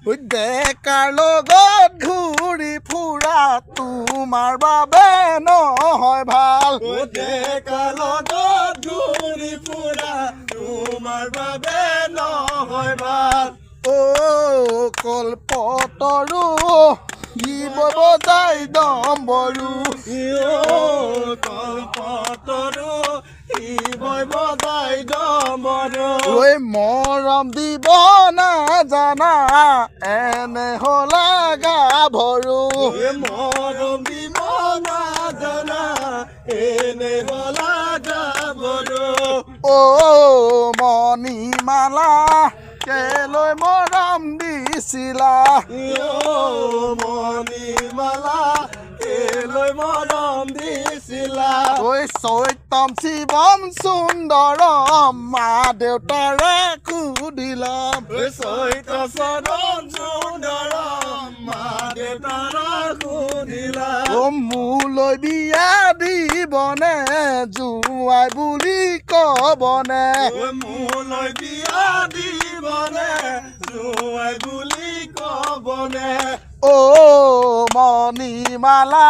ডেকাৰ লগত ঘূৰি ফুৰা তোমাৰ বাবে নহয় ভাল ডেকাৰ লগত ঘূৰি ফুৰা তোমাৰ বাবে নহয় ভাল কল্পতৰু শিৱ বজাই ডম্বৰু কল্পতৰু শিৱই বজাই ডম্বৰু মৰম দিব নাজানা এনে হলা গাভৰু মৰম দিব নাজানা এনে হলা গাভৰু মণিমালা কেলৈ মৰম দিছিলা মণিমালা কেলৈ মৰম দিছিলা চৈতম শিৱম সুন্দৰম মা দেউতাৰে সুধিলাম চৈত চৰণ সুন্দৰম মা দেউতাৰা সুধিলা মোলৈ বিয়া দিবনে জোঁৱাই বুলি কবনে মোলৈ বিয়া দিবনে জোঁৱাই বুলি কবনে মণিমালা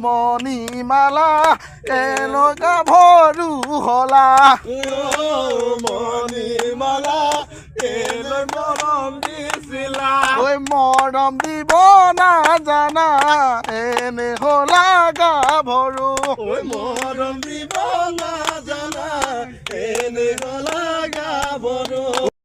মণিমালা এলৈ গাভৰু হলা মণিমালা কেলৈ মৰম দিছিলা মৰম দিব নাজানা এনে হলা গাভৰু মৰম দিব নাজানা এনে হলা গাভৰু